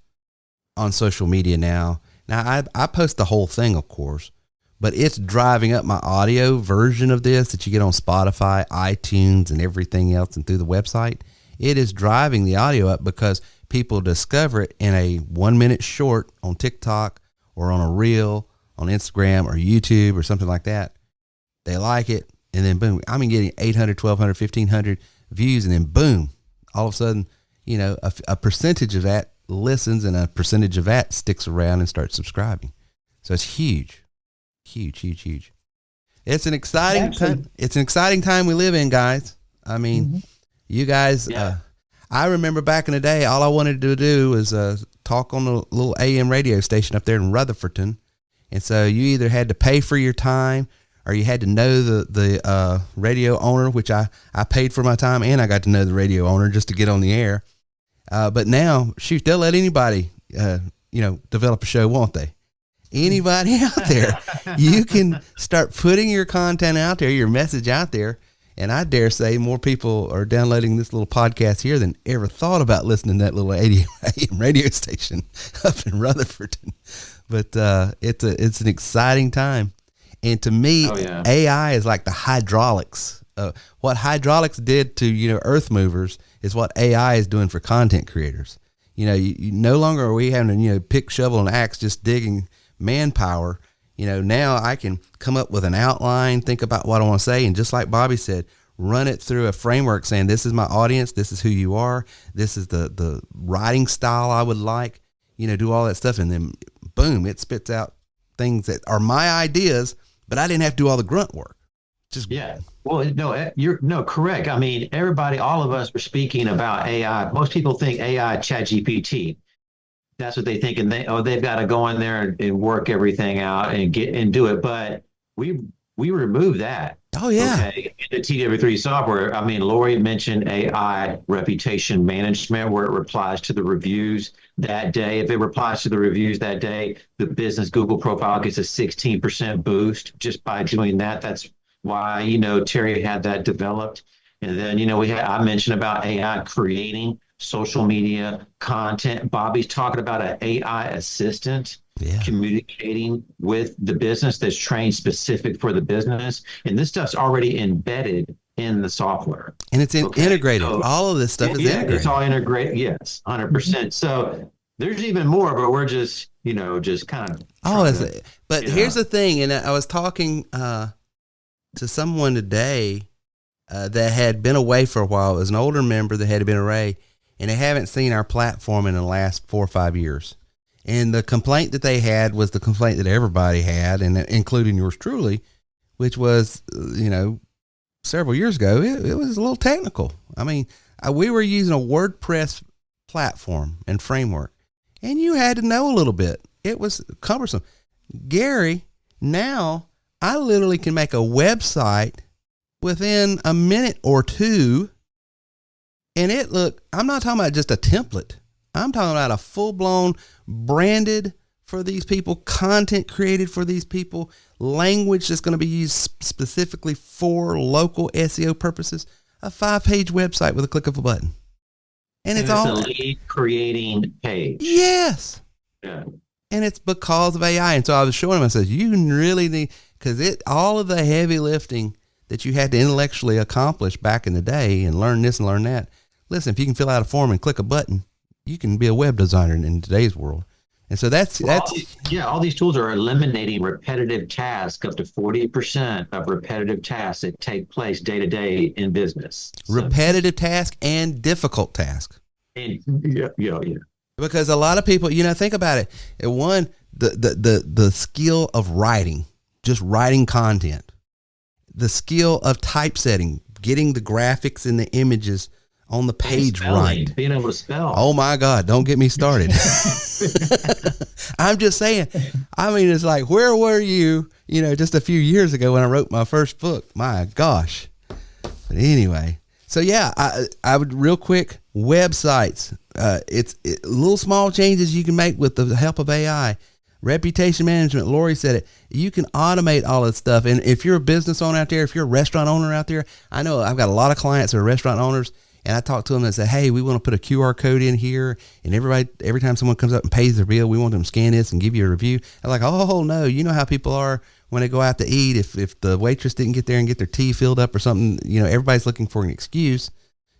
on social media now. Now, I post the whole thing, of course, but it's driving up my audio version of this that you get on Spotify, iTunes, and everything else, and through the website. It is driving the audio up because people discover it in a 1-minute short on TikTok or on a reel on Instagram or YouTube or something like that. They like it, and then boom, I'm getting 800, 1,200, 1,500 views, and then boom, all of a sudden, a percentage of that listens and a percentage of that sticks around and starts subscribing. So it's huge. It's an exciting time. It's an exciting time we live in, guys. I mean, you guys, I remember back in the day, all I wanted to do was talk on a little AM radio station up there in Rutherfordton. And so you either had to pay for your time, or you had to know the radio owner, which I paid for my time, and I got to know the radio owner just to get on the air. But now, shoot, they'll let anybody, develop a show, won't they? Anybody out there, you can start putting your content out there, your message out there. And I dare say more people are downloading this little podcast here than ever thought about listening to that little AM radio station up in Rutherfordton. But it's an exciting time. And to me, AI is like the hydraulics. What hydraulics did to, earth movers is what AI is doing for content creators. You no longer are we having to, pick, shovel, and axe just digging manpower. Now I can come up with an outline, think about what I want to say, and just like Bobby said, run it through a framework saying, this is my audience, this is who you are, this is the writing style I would like, do all that stuff, and then boom, it spits out things that are my ideas, but I didn't have to do all the grunt work. Well, no, you're no correct. I mean, everybody, all of us were speaking about AI. Most people think AI, ChatGPT. That's what they think, and they've got to go in there and work everything out and get and do it. But we remove that. Oh yeah. Okay. The TW3 software. I mean, Laurie mentioned AI reputation management, where it replies to the reviews that day. If it replies to the reviews that day, the business Google profile gets a 16% boost just by doing that. That's why, Terry had that developed. And then, I mentioned about AI creating social media content. Bobby's talking about an AI assistant communicating with the business that's trained specific for the business. And this stuff's already embedded in the software. And it's integrated. So, all of this stuff is integrated. It's all integrated. Yes, 100%. So there's even more, but we're just, just kind of. Here's the thing. And I was talking to someone today that had been away for a while. It was an older member that had been away, and they haven't seen our platform in the last 4 or 5 years. And the complaint that they had was the complaint that everybody had, and including yours truly, which was, several years ago, it was a little technical. I mean, we were using a WordPress platform and framework, and you had to know a little bit. It was cumbersome. Gary, now I literally can make a website within a minute or two, and I'm not talking about just a template. I'm talking about a full-blown branded for these people, content created for these people, language that's going to be used specifically for local SEO purposes, a 5-page website with a click of a button. And it's all a lead creating page. Yes. Yeah. And it's because of AI. And so I was showing him, I said, you really need, because all of the heavy lifting that you had to intellectually accomplish back in the day and learn this and learn that. Listen, if you can fill out a form and click a button, you can be a web designer in today's world. And so all these tools are eliminating repetitive tasks, up to 40% of repetitive tasks that take place day to day in business. Repetitive task and difficult task. And yeah. Because a lot of people, think about it. One, the skill of writing, just writing content, the skill of typesetting, getting the graphics and the images on the page right. Being able to spell. Oh my God, don't get me started. I'm just saying, it's like, where were you, just a few years ago when I wrote my first book? My gosh. But anyway, so yeah, I would real quick, websites. It's little small changes you can make with the help of AI. Reputation management, Laurie said it. You can automate all this stuff. And if you're a business owner out there, if you're a restaurant owner out there, I know I've got a lot of clients that are restaurant owners. And I talk to them and say, hey, we want to put a QR code in here. And every time someone comes up and pays their bill, we want them to scan this and give you a review. I'm like, oh, no, you know how people are when they go out to eat. If the waitress didn't get there and get their tea filled up or something, everybody's looking for an excuse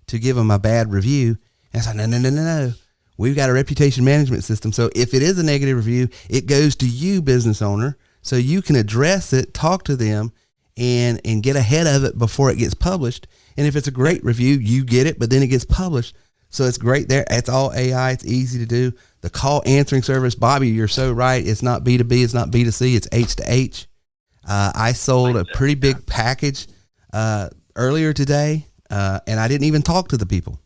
to give them a bad review. And I said, no. We've got a reputation management system. So if it is a negative review, it goes to you, business owner, so you can address it, talk to them, and get ahead of it before it gets published. And if it's a great review, you get it, but then it gets published. So it's great there. It's all AI. It's easy to do. The call answering service, Bobby, you're so right. It's not B2B. It's not B2C. It's H to H. I sold a pretty big package earlier today, and I didn't even talk to the people.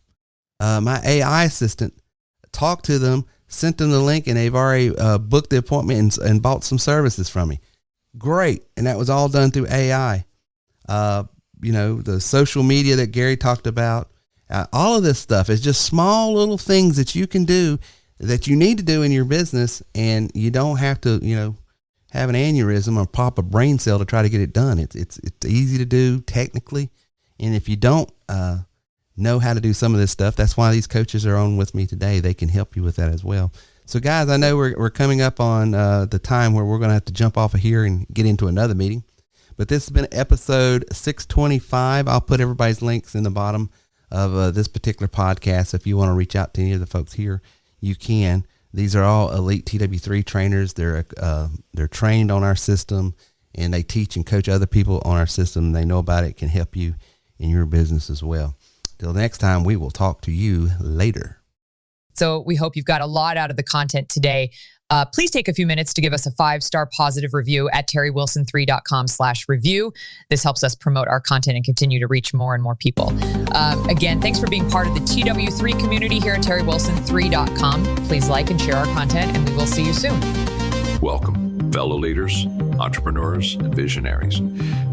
My AI assistant talked to them, sent them the link, and they've already booked the appointment and bought some services from me. Great. And that was all done through AI. The social media that Gary talked about, all of this stuff is just small little things that you can do that you need to do in your business. And you don't have to, have an aneurysm or pop a brain cell to try to get it done. It's easy to do technically. And if you don't, know how to do some of this stuff, that's why these coaches are on with me today. They can help you with that as well. So guys, I know we're coming up on the time where we're going to have to jump off of here and get into another meeting. But this has been episode 625. I'll put everybody's links in the bottom of this particular podcast. If you want to reach out to any of the folks here, you can. These are all Elite TW3 trainers. They're trained on our system, and they teach and coach other people on our system. They know about it, can help you in your business as well. Till next time, we will talk to you later. So we hope you've got a lot out of the content today. Please take a few minutes to give us a 5-star positive review at terrywilson3.com/review. This helps us promote our content and continue to reach more and more people. Again, thanks for being part of the TW3 community here at terrywilson3.com. Please like and share our content, and we will see you soon. Welcome, fellow leaders, entrepreneurs, and visionaries.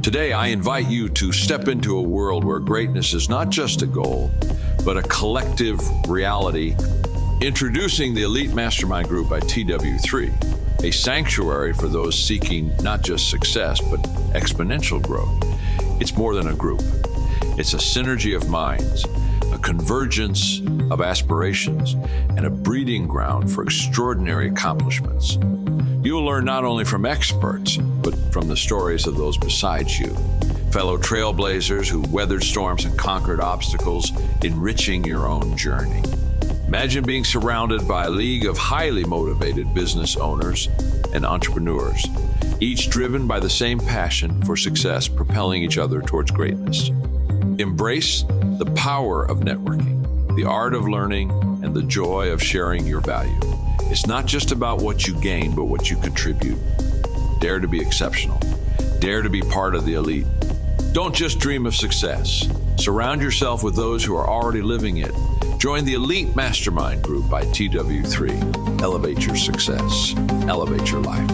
Today, I invite you to step into a world where greatness is not just a goal, but a collective reality. Introducing the Elite Mastermind Group by TW3, a sanctuary for those seeking not just success, but exponential growth. It's more than a group. It's a synergy of minds, a convergence of aspirations, and a breeding ground for extraordinary accomplishments. You'll learn not only from experts, but from the stories of those beside you, fellow trailblazers who weathered storms and conquered obstacles, enriching your own journey. Imagine being surrounded by a league of highly motivated business owners and entrepreneurs, each driven by the same passion for success, propelling each other towards greatness. Embrace the power of networking, the art of learning, and the joy of sharing your value. It's not just about what you gain, but what you contribute. Dare to be exceptional. Dare to be part of the elite. Don't just dream of success. Surround yourself with those who are already living it. Join the Elite Mastermind Group by TW3. Elevate your success. Elevate your life.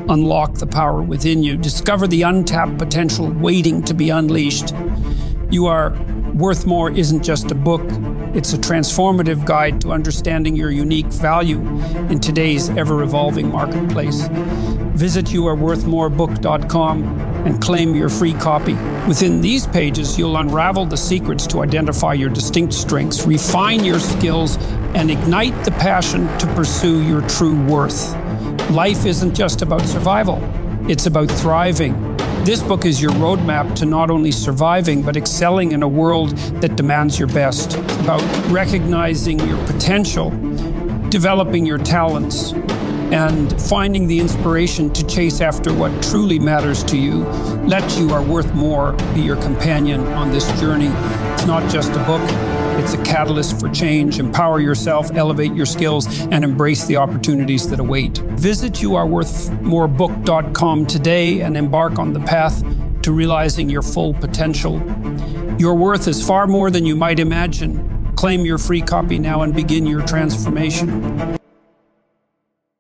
Unlock the power within you. Discover the untapped potential waiting to be unleashed. You Are Worth More isn't just a book. It's a transformative guide to understanding your unique value in today's ever-evolving marketplace. Visit youareworthmorebook.com and claim your free copy. Within these pages, you'll unravel the secrets to identify your distinct strengths, refine your skills, and ignite the passion to pursue your true worth. Life isn't just about survival, it's about thriving. This book is your roadmap to not only surviving, but excelling in a world that demands your best. It's about recognizing your potential, developing your talents, and finding the inspiration to chase after what truly matters to you. Let You Are Worth More be your companion on this journey. It's not just a book, it's a catalyst for change. Empower yourself, elevate your skills, and embrace the opportunities that await. Visit youareworthmorebook.com today and embark on the path to realizing your full potential. Your worth is far more than you might imagine. Claim your free copy now and begin your transformation.